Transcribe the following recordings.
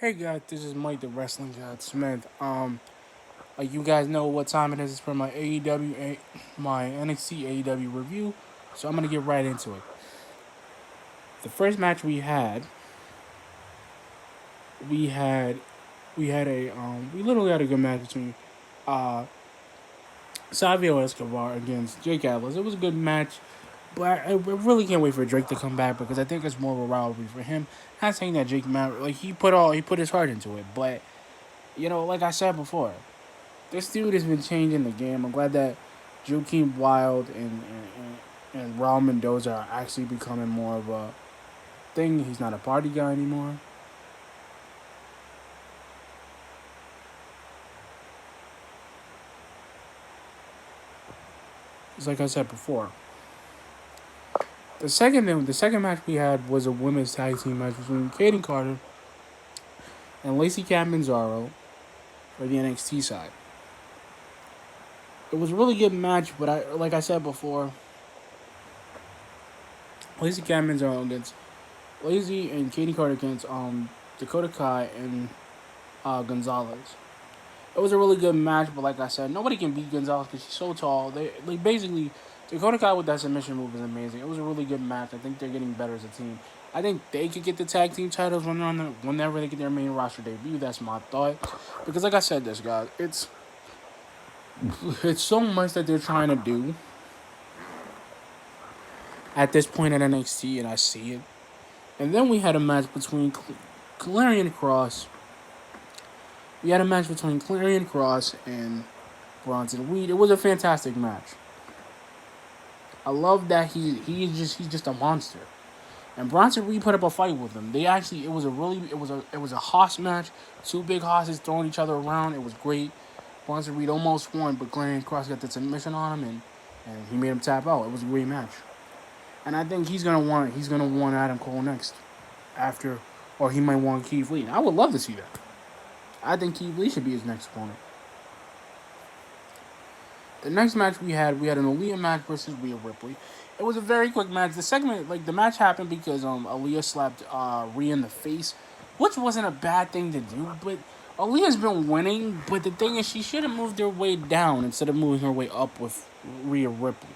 Hey guys, this is Mike the Wrestling God Smith. You guys know what time it is. It's for my my NXT AEW review. So I'm gonna get right into it. The first match we had, we literally had a good match between uh Savio Escobar against Jake Atlas. It was a good match, but I really can't wait for Drake to come back because I think it's more of a rivalry for him. Not saying that Jake like he put his heart into it, but like I said before, this dude has been changing the game. I'm glad that Joaquin Wild and Raul Mendoza are actually becoming more of a thing. He's not a party guy anymore. It's like I said before. The second match we had was a women's tag team match between Kaden Carter and Lacey Catanzaro for the NXT side. It was a really good match, but like I said before, Lacey Catanzaro against Lacey and Kaden Carter against Dakota Kai and Gonzalez. It was a really good match, but like I said, nobody can beat Gonzalez because she's so tall. They like basically Dakota Kai with that submission move is amazing. It was a really good match. I think they're getting better as a team. I think they could get the tag team titles whenever they get their main roster debut. That's my thought. Because like I said, this guys, it's so much that they're trying to do at this point at NXT, and I see it. And then we had a match between Clarion Cross. We had a match between Clarion Cross and Bronson Reed. It was a fantastic match. I love that he's just a monster. And Bronson Reed put up a fight with him. It was a hoss match. Two big hosses throwing each other around. It was great. Bronson Reed almost won, but Clarion Cross got the submission on him and he made him tap out. It was a great match. And I think he's gonna want Adam Cole next. After or he might want Keith Lee. I would love to see that. I think Keith Lee should be his next opponent. The next match we had an Aaliyah match versus Rhea Ripley. It was a very quick match. The match happened because Aaliyah slapped Rhea in the face, which wasn't a bad thing to do. But Aaliyah's been winning. But the thing is, she should have moved her way down instead of moving her way up with Rhea Ripley.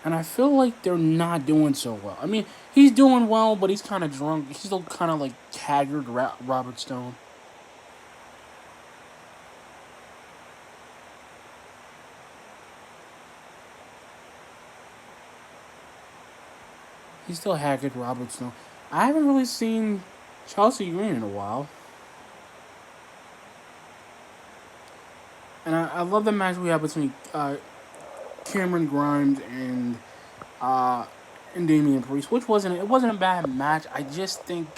And I feel like they're not doing so well. I mean, he's doing well, but he's kind of drunk. He's still kind of like haggard Robert Stone. He's still haggard Robert Stone. I haven't really seen Chelsea Green in a while. And I love the match we have between Cameron Grimes uh, and Damian Priest, which wasn't a bad match. I just think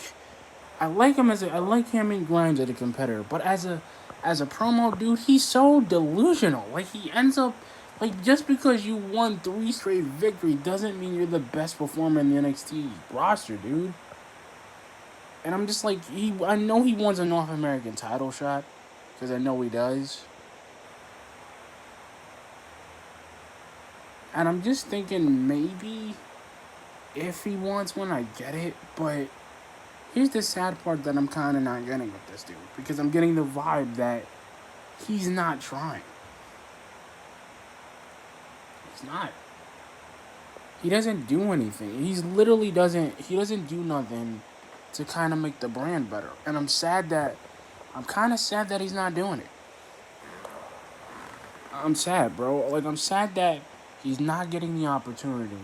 I like Cameron Grimes as a competitor, but as a promo dude, he's so delusional. Like he ends up like just because you won three straight victory doesn't mean you're the best performer in the NXT roster, dude. And I'm just like I know he wants a North American title shot because I know he does. And I'm just thinking maybe if he wants one, I get it. But here's the sad part that I'm kind of not getting with this dude because I'm getting the vibe that he's not trying. He's not. He doesn't do anything. He doesn't do nothing to kind of make the brand better. And I'm kind of sad that he's not doing it. I'm sad, bro. Like I'm sad that he's not getting the opportunity.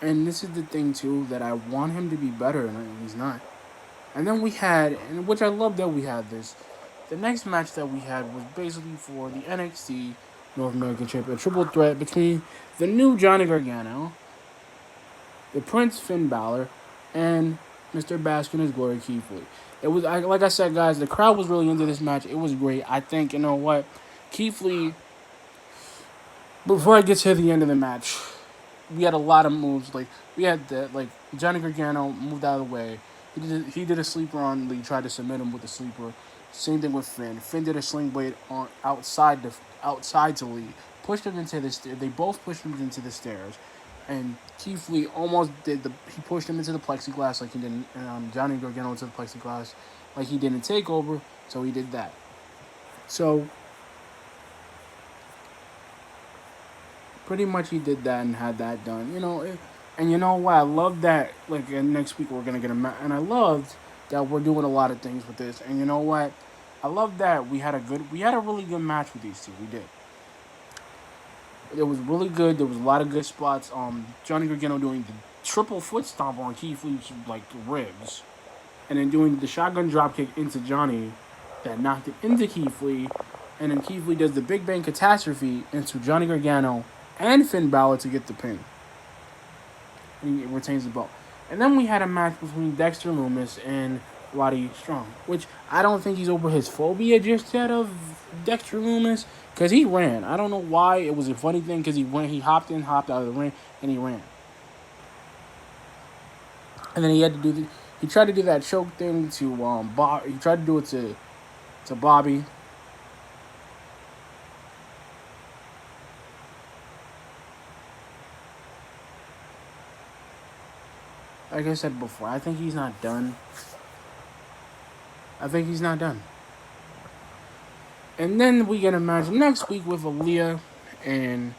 And this is the thing too that I want him to be better, and he's not. And then we had, and which I love that we had this. The next match that we had was basically for the NXT North American Championship, a triple threat between the new Johnny Gargano, the Prince Finn Balor, and Mr. Bask in his glory Keith Lee. Like I said, guys. The crowd was really into this match. It was great. I think you know what, Keith Lee. Before I get to the end of the match, we had a lot of moves. Like we had the like Johnny Gargano moved out of the way. He did a sleeper on Lee. Tried to submit him with a sleeper. Same thing with Finn. Finn did a sling blade on outside outside to Lee, pushed him into the stairs. They both pushed him into the stairs, and Keith Lee almost did the. He pushed him into the plexiglass like he did. Johnny Gargano into the plexiglass like he did in Takeover. So he did that. So pretty much he did that and had that done. And you know what? I love that. Like next week we're gonna get a match, and I loved that we're doing a lot of things with this. And you know what? I love that we had a really good match with these two. We did. It was really good. There was a lot of good spots. Johnny Gargano doing the triple foot stomp on Keith Lee's like ribs, and then doing the shotgun dropkick into Johnny, that knocked it into Keith Lee, and then Keith Lee does the Big Bang Catastrophe into Johnny Gargano and Finn Balor to get the pin. And he retains the belt. And then we had a match between Dexter Lumis and Roddy Strong, which I don't think he's over his phobia just yet of Dexter Lumis, because he ran. I don't know why. It was a funny thing because he hopped in, hopped out of the ring, and he ran. And then he tried to do that choke thing to Bob. He tried to do it to Bobby. Like I said before, I think he's not done. And then we get a match next week with Aaliyah and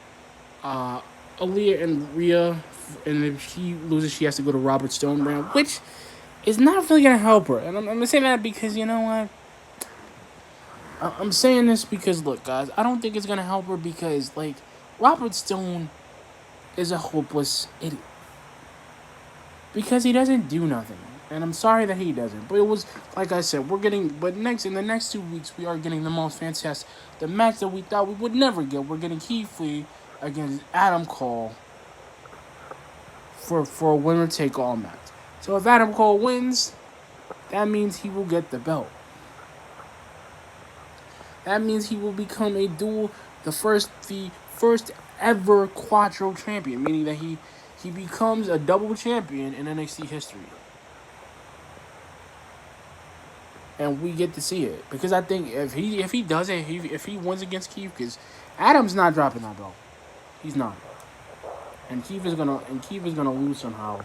Rhea. And if she loses, she has to go to Robert Stone brand, which is not really gonna help her. And I'm gonna say that because you know what? I'm saying this because look, guys, I don't think it's gonna help her because like Robert Stone is a hopeless idiot because he doesn't do nothing. And I'm sorry that he doesn't. But it was, like I said, in the next 2 weeks, we are getting the most fantastic, the match that we thought we would never get. We're getting Keith Lee against Adam Cole for a winner-take-all match. So if Adam Cole wins, that means he will get the belt. That means he will become the first ever Quattro champion, meaning that he becomes a double champion in NXT history. And we get to see it because I think if he does it, if he wins against Keith, because Adam's not dropping that belt, he's not, and Keith is gonna lose somehow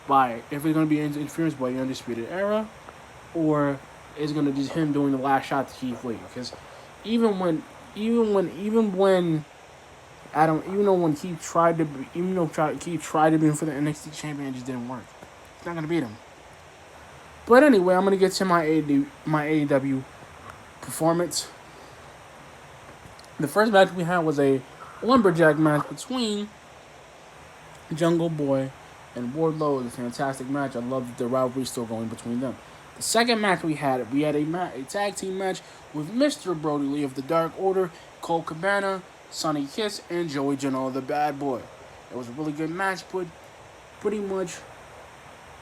by if it's gonna be interference by the Undisputed Era, or it's gonna be him doing the last shot to Keith Lee. Because even when Keith tried to be for the NXT champion, it just didn't work. It's not gonna beat him. But anyway, I'm gonna get to my AEW performance. The first match we had was a lumberjack match between Jungle Boy and Wardlow. It was a fantastic match. I love the rivalry still going between them. The second match we had a tag team match with Mr. Brody Lee of the Dark Order, Colt Cabana, Sonny Kiss, and Joey Janela, the Bad Boy. It was a really good match, but pretty much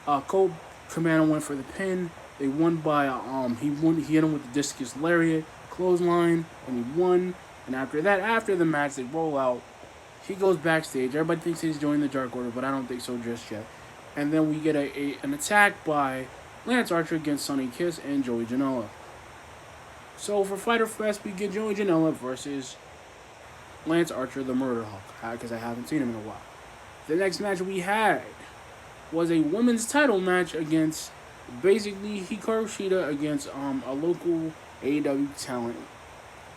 Colt Cabana went for the pin. They won by he hit him with the discus lariat, clothesline, and he won. And after the match, they roll out. He goes backstage. Everybody thinks he's joining the Dark Order, but I don't think so just yet. And then we get an attack by Lance Archer against Sonny Kiss and Joey Janela. So for Fyter Fest, we get Joey Janela versus Lance Archer, the Murder Hawk, because I haven't seen him in a while. The next match we had was a women's title match against basically Hikaru Shida against a local AEW talent.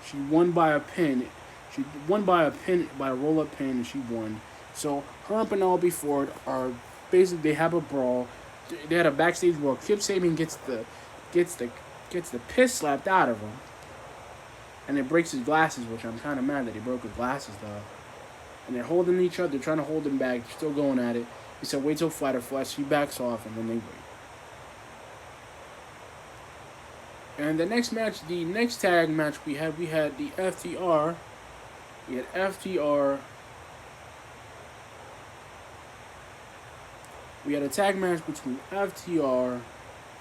She won by a pin. By a roll-up pin, and she won. So her and Penelope Ford are basically, they have a brawl. They had a backstage brawl. Kip Sabian gets the piss slapped out of him, and it breaks his glasses, which I'm kind of mad that he broke his glasses though. And they're holding each other, trying to hold him back, still going at it. He said, "Wait till Fyter Fest." He backs off, and then they wait. And the next tag match we had the FTR. We had FTR. We had a tag match between FTR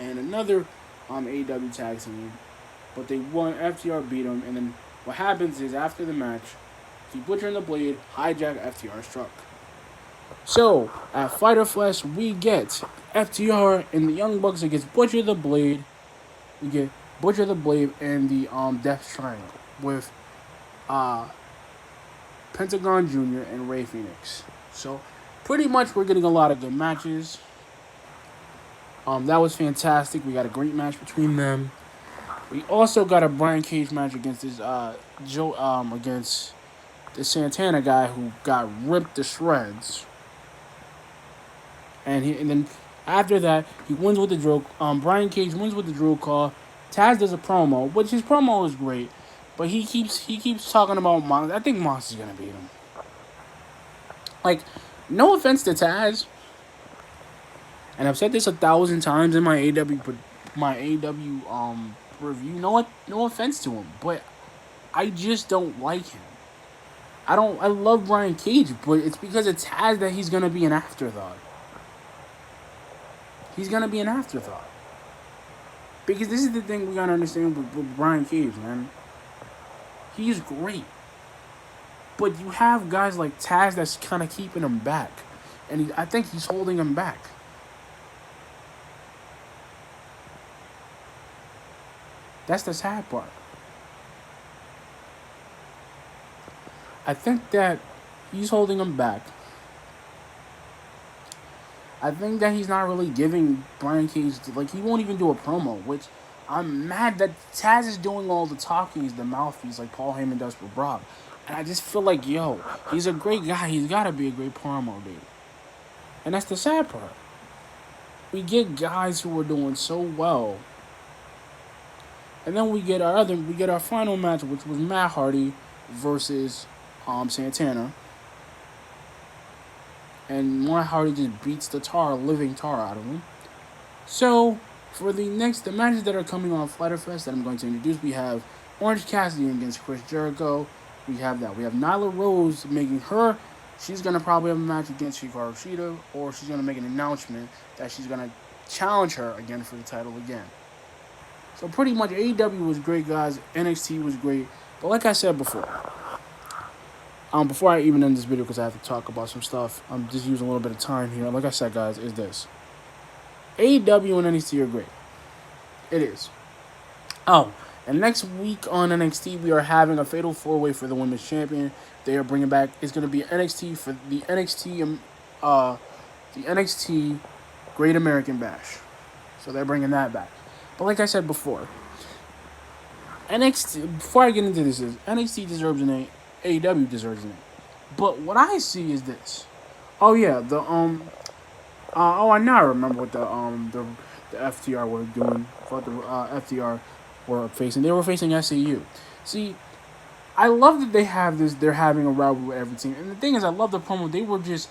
and another AEW tag team, but they won. FTR beat them, and then what happens is after the match, the Butcher and the Blade hijack FTR's truck. So at Fyter Fest, we get FTR and the Young Bucks against Butcher the Blade. We get Butcher the Blade and the Death Triangle with uh, Pentagon Jr., and Rey Fenix. So pretty much we're getting a lot of good matches. That was fantastic. We got a great match between them. We also got a Brian Cage match against this against the Santana guy who got ripped to shreds. And then after that he wins with the drill. Brian Cage wins with the drill call. Taz does a promo, which his promo is great, but he keeps talking about Mox. I think Mox is gonna beat him. Like, no offense to Taz, and I've said this 1,000 times in my AW review. No offense to him, but I just don't like him. I love Brian Cage, but it's because it's Taz that he's gonna be an afterthought. He's gonna be an afterthought. Because this is the thing we gotta understand with Brian Cage, man. He's great. But you have guys like Taz that's kind of keeping him back. And I think he's holding him back. That's the sad part. I think that he's holding him back. I think that he's not really giving Brian Cage, like, he won't even do a promo, which I'm mad that Taz is doing all the talking. He's the mouthpiece like Paul Heyman does for Brock. And I just feel like, yo, he's a great guy. He's got to be a great promo dude. And that's the sad part. We get guys who are doing so well. And then we get our final match, which was Matt Hardy versus Santana. And Matt Hardy just beats the living tar out of him. So, for the matches that are coming on Fyter Fest that I'm going to introduce, we have Orange Cassidy against Chris Jericho. We have Nyla Rose she's going to probably have a match against Hikaru Shida, or she's going to make an announcement that she's going to challenge her again for the title again. So pretty much AEW was great, guys. NXT was great. But like I said before I even end this video, because I have to talk about some stuff, I'm just using a little bit of time here. Like I said, guys, is this. AEW and NXT are great. It is. Oh, and next week on NXT, we are having a Fatal 4-Way for the Women's Champion. They are bringing back, it's going to be NXT for the NXT Great American Bash. So they're bringing that back. But like I said before, before I get into this, NXT deserves an A, AEW deserves an A. But what I see is this. Oh yeah, I now remember what the FTR were doing. What the FTR were facing. They were facing SCU. See, I love that they have this. They're having a rivalry with every team. And the thing is, I love the promo. They were just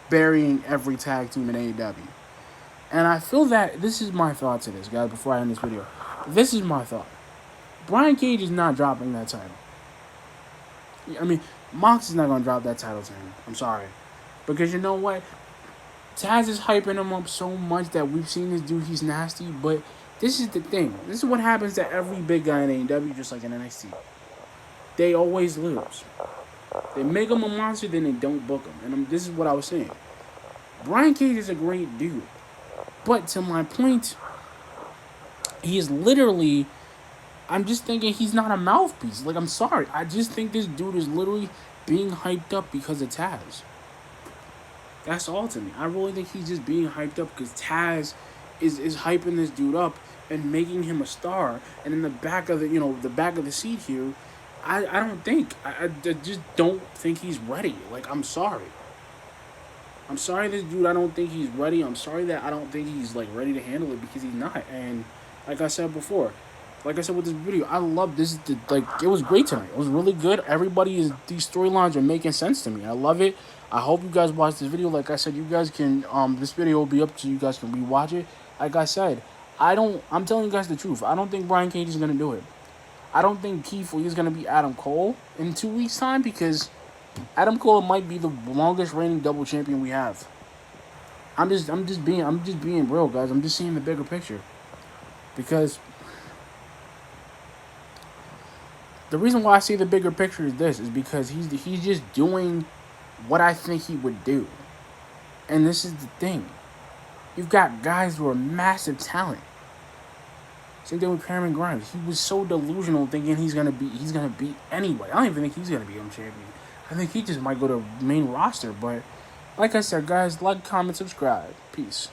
burying every tag team in AEW. And I feel that this is my thought to this, guys. Before I end this video, this is my thought. Brian Cage is not dropping that title. I mean, Mox is not going to drop that title to him. I'm sorry. Because you know what? Taz is hyping him up so much that we've seen this dude, he's nasty. But this is the thing. This is what happens to every big guy in AEW, just like in NXT. They always lose. They make him a monster, then they don't book him. And this is what I was saying. Brian Cage is a great dude. But to my point, he is literally... I'm just thinking he's not a mouthpiece. Like, I'm sorry. I just think this dude is literally being hyped up because of Taz. That's all to me. I really think he's just being hyped up because Taz is hyping this dude up and making him a star. And in the back of the seat here, I don't think. I just don't think he's ready. Like, I'm sorry. I'm sorry, this dude, I don't think he's ready. I'm sorry that I don't think he's, like, ready to handle it, because he's not. And like I said before, like I said with this video, I love this. It was great tonight. It was really good. These storylines are making sense to me. I love it. I hope you guys watch this video. Like I said, you guys can, this video will be up so you guys can rewatch it. Like I said, I'm telling you guys the truth. I don't think Brian Cage is going to do it. I don't think Keith Lee is going to be Adam Cole in 2 weeks' time, because Adam Cole might be the longest reigning double champion we have. I'm just being real, guys. I'm just seeing the bigger picture. Because the reason why I see the bigger picture is this, is because he's just doing what I think he would do. And this is the thing. You've got guys who are massive talent. Same thing with Cameron Grimes. He was so delusional, thinking he's gonna beat anybody. I don't even think he's gonna become champion. I think he just might go to main roster. But like I said, guys, like, comment, subscribe. Peace.